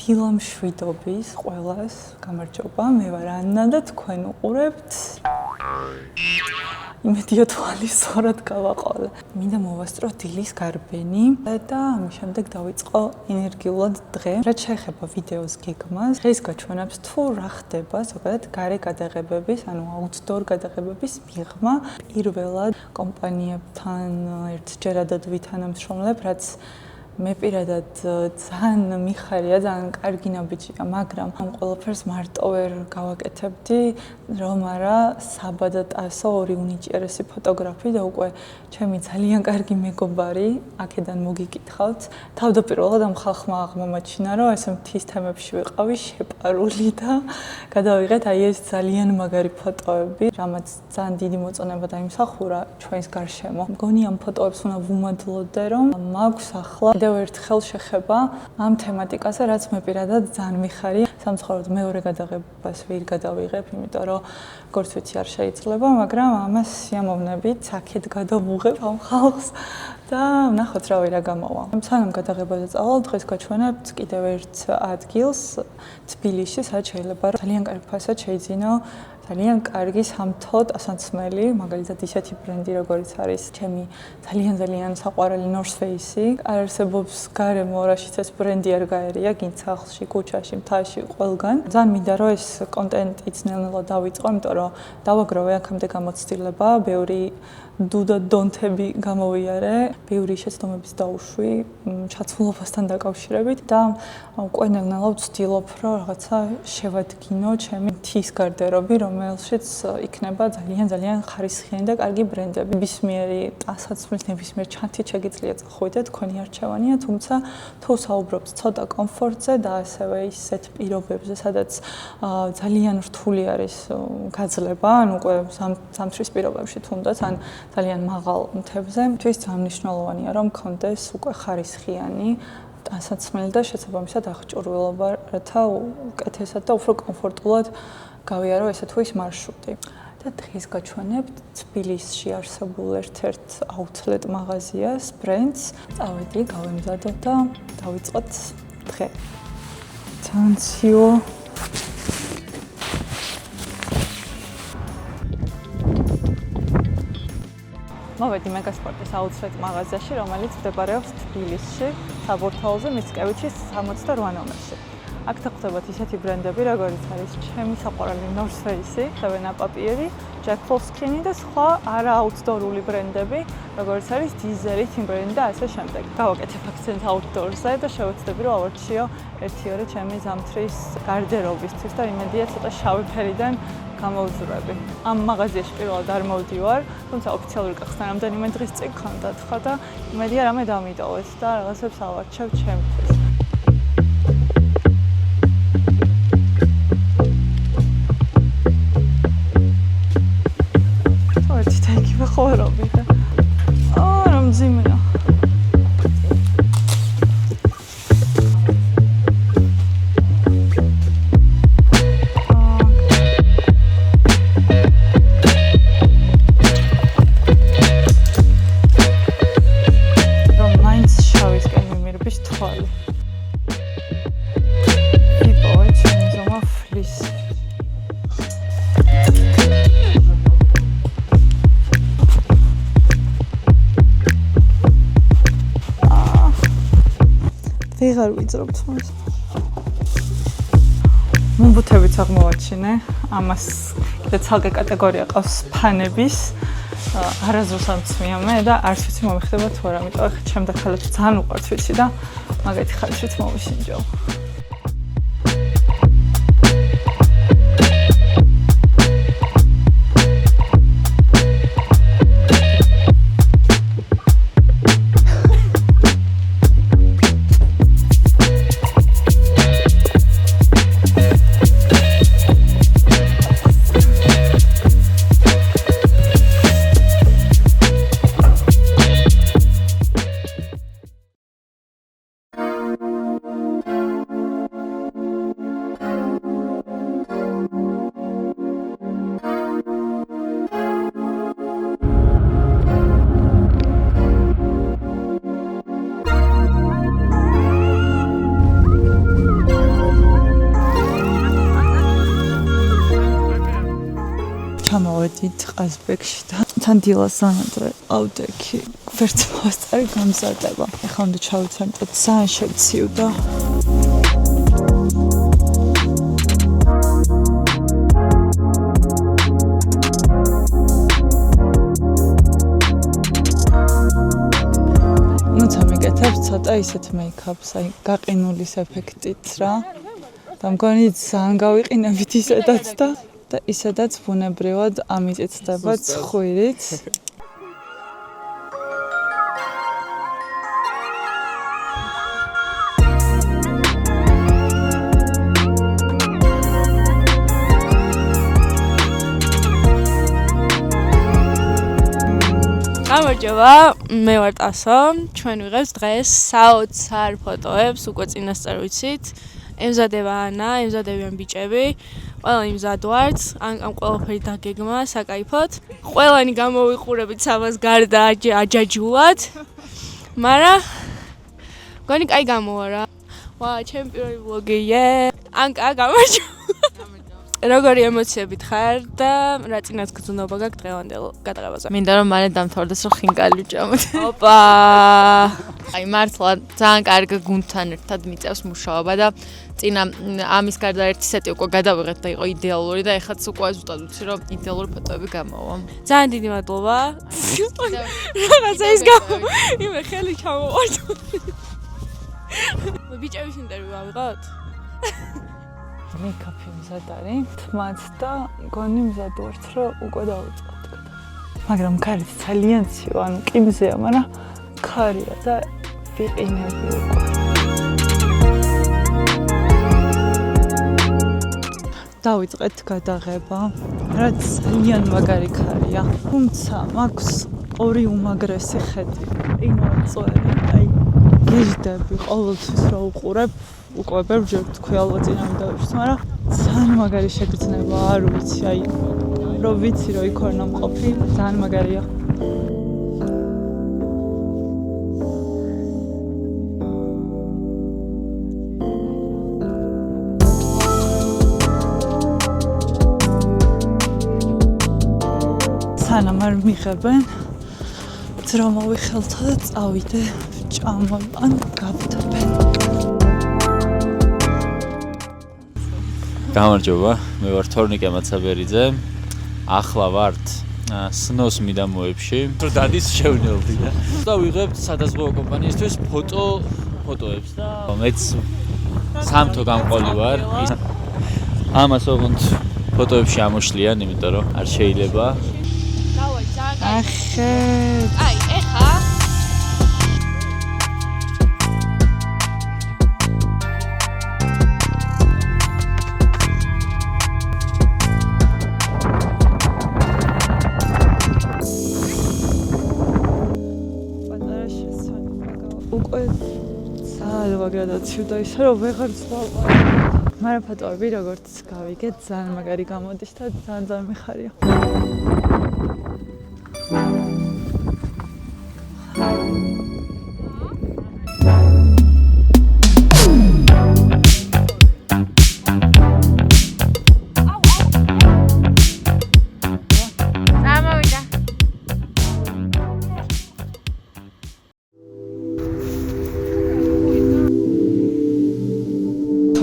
დილამშვიდობის ყველას გამარჯობა, მე ვარ ანნა და თქვენ უყურებთ იმედია თვალისწორად გავაყოლე. მინდა მოვასწრო დილის გარბენი და ამის შემდეგ დავიწყო ენერგიულად დღე. რაც შეეხება ვიდეოს გეგმას, დღეს გაჩვენებს თუ რა ხდება ზოგადად გარე გადაღებების, ანუ outdoor გადაღებების მიღმა. პირველად კომპანიებთან ერთჯერადად ვითანამშრომლებ, რაც მე პირადად ძალიან მიხარია, ძალიან კარგი ნაბიჯია, მაგრამ ამ ყველაფერს მარტო ვერ გავაკეთებდი, რომ არა საბადად ასო ორი უნიჭიერესი ფოტოგრაფი და უკვე ჩემი ძალიან კარგი მეგობარი, აქედან მოგიკითხავთ. თავდაპირველად ამ ხალხმა აღმომაჩინა, რომ ესე მთის თემებში ვიყავი შეპარული და გადავიღეთ აი ეს ძალიან მაგარი ფოტოები, რამაც ძალიან დიდი მოწონება დაიმსახურა ჩვენს გარშემო. მგონი ამ ფოტოებს უნდა ვუმადლოდე, რომ მაქვს ახლა ერთხელ შეხება ამ თემატიკაზე, რაც მე პირადად ძალიან მიხარია. სამწუხაროდ მეორე გადაღებას ვერ გადავიღებ, იმიტომ რომ როგორც ვიცი არ შეიძლება, მაგრამ ამას სიამოვნებით აქეთ გადავუღებ ამ ხალხს და ნახოთ რა გამოვა. სანამ გადაღებაზე წავალ, დღეს გაჩვენებთ კიდევ ერთ ადგილს თბილისში, სადაც შეიძლება ძალიან კარგი ფასად შეიძინო ძალიან კარგი სამთო ტანსაცმელი, მაგალითად ისეთი ბრენდი, როგორც არის ჩემი ძალიან საყვარელი North Face-ი. არსებობს გარემო, რაშიც ეს ბრენდი არ გაერია, გინც სახლში, ქუჩაში, მთაში, ყველგან. ძალიან მინდა რომ ეს კონტენტიც ნელ-ნელა დავიწყო, იმიტომ რომ დავაგროვე აქამდე გამოცდილება, ბევრი დუდა დონთები გამოვიარე, ბევრი შეცდომების დაუშვი ჩაცმულობასთან დაკავშირებით და უკვე ნელ-ნელა ვცდილობ, რომ რაღაცა შევადგინო ჩემი მთის გარდერობი, რომელშიც იქნება ძალიან ხარისხიანი და კარგი ბრენდები. ნებისმიერი ტანსაცმლის, ნებისმიერ ჩანთით შეგიძლიათ წახვიდეთ, თქვენი არჩევანია, თუმცა თუ საუბრობთ ცოტა კომფორტზე და ასევე ისეთ პირობებზე, სადაც ძალიან რთული არის გაძლება, ანუ უკვე ზამთრის პირობებში თუნდაც ან ძალიან მაღალ მთებზე, მისთვის ძალიან მნიშვნელოვანია, რომ მქონდეს უკვე ხარისხიანი ტანსაცმელი და შესაბამისად აღჭურვილობა, რათა უკეთესად და უფრო კომფორტულად გავიარო ესე თუ ის მარშრუტი. და დღეს გაჩვენებთ თბილისში არსებულ ერთ-ერთ outlet მაღაზიას, ბრენდს. წავედი, გავემზადო და დავიწყოთ დღე. ძალიან ციო მოვედი მეგასპორტის outlet მაღაზიაში, რომელიც მდებარეობს თბილისში, საბურთალოზე, მიცკევიჩის 68 ნომერში. აქ გხვდებათ ისეთი ბრენდები, როგორც არის ჩემი საყვარელი North Face-ი, Savannah Papieri, Jack Wolfskin და სხვა არა outdoor-ული ბრენდები, როგორც არის Dizeri, Timberland და ასე შემდეგ. გავაკეთებ აქცენტ outdoor-ზე და შევეცდები, რომ ავარჩიო 1-2 ჩემი ზამთრის გარდერობისთვის და იმედია ცოტა შავი ფერიდან გამოვძვრები. ამ მაღაზიაში პირველად არ მოვდივარ, თუმცა ოფიციალური გახსნა რამდენიმე დღის წინ გქონდათ ხო და იმედია რამე დამიტოვეთ და რაღაცებს ავარჩევ ჩემთვის. ხორობი და რომ ძიმნა რომ მაინც შავისკენ მიმირების თვალი იპოვეთ ზომა ფლის ვეღარ ვიძრობთ მას. მომბუთებიც აღმოვაჩინე. ამას კიდე ცალკე კატეგორია ყავს ფანების. არაზრუს ამცმია მე და არც ვიცი მომიხდება თუ არა, იმიტომ ახლა ჩემ და ხალხს ძალიან უყვართ ვიცი და მაგეთი ხალხშიც მოვიშინჯო. მოვედით ყაზბეგში და თან დილასანადრე ავდექი ვერცმავსწარი გამზარდება. ეხლა უნდა ჩავიცანტო, ძალიან შევციუდა. ცოტა ისეთ მეიქაპს, აი გაყინულის ეფექტით რა. და მგონი ძალიან გავიყინებით ისედაც და ისედაც ბუნებრივად ამიწიწდება ცხვირით. გამარჯობა, მე ვარ ტასო. ჩვენ ვიღებთ დღეს საოცარ ფოტოებს, უკვე წინასწარ ვიცით. ემზადება ანა, ემზადებიან ბიჭები. ყველა იმზად ვართ, ამ ყველაფერი დაგეგმა საკაიფოდ. ყველანი გამოვიყურებით სამას გარდა აჯაჯულად. მაგრამ მგონი კაი გამოვა რა. ვა, ჩემი პირველი ვლოგი, ანკა გამარჯობა. როგორი ემოციებით ხარ და რა წინათ გრძნობა გაქვს დღევანდელ გადაღებაზე? მინდა რომ მალე დამთავრდეს რომ ხინკალი ვჭამოთ. ოპა! აი მართლა ძალიან კარგი გუნდთან ერთად მიწევს მუშაობა და წინა ამის გარდა ერთი სეტი უკვე გადავიღეთ და იყო იდეალური და ეხლაც უკვე ზუსტად ვიცი რომ იდეალური ფოტოები გამოვა. ძალიან დიდი მადლობა. რაღაცა ის გამო. იმე ხელი ჩამოვარდ. ბიჭების ინტერვიუ ავიღოთ? მეიქაპი მზად არის, თმაც და მგონი მზად ვართ, რომ უკვე დავიწყოთ. მაგრამ ქარი ძალიან ცივა, ანუ კიბზეა, მაგრამ ქარია და ვიყინები უკვე. დავიწყეთ გადაღება, რაც ძალიან მაგარი ქარია. თუმცა მაქვს ორი უმაგრესი ხედი. წვერი, აი გიჟდები ყოველთვის რა უყურებ. უკვე ბევრჯერ თქვი ალბათ წინამე დავიშვით, მაგრამ ძალიან მაგარი შეგრძნება, არ ვიცი, აი რომ ვიცი რომ იქ ვარ ნამყოფი, ძალიან მაგარია. სანამ არ მიღებენ, ძრო მოვიხელთო და წავიდე ჭამო ან გავდებენ. გამარჯობა, მე ვარ თორნიკე მაცაბერიძე. ახლა ვართ სნოს მიდამოებში. დადის შევნელდი და დავიღებთ სადაზღვევო კომპანიისთვის ფოტოებს და მეც სამთო გამყოლი ვარ. ამას ოღონდ ფოტოებში ამოშლიან, იმიტომ რომ არ შეიძლება. დავაი, ძალიან ახე. აი, ეხა უკვე ძალიან მაგრადაც ვიდა ისე რომ ვეღარ ვცვალ. მაგრამ ფოტოები როგორც გავიგეთ ძალიან მაგარი გამოდის და ძალიან მიხარია.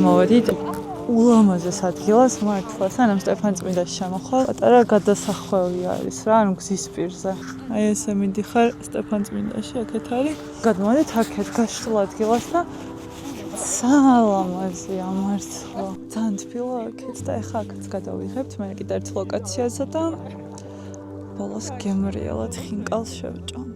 მოვედით ულამაზეს ადგილას მართლა სანამ სტეფანწმინდაში შემოხვალ პატარა გადასახვევი არის რა ანუ გზის პირზე აი ესე მიდიხარ სტეფანწმინდაში აქეთ არის გადმოვედით აქეთ გაშლილ ადგილას და სალამაზია მართლა ძალიან თბილა აქეთ და ეხლა აქაც გადავიღებთ მე კიდე ერთ ლოკაციაზე და ბოლოს გემრიელად ხინკალს შევჭამ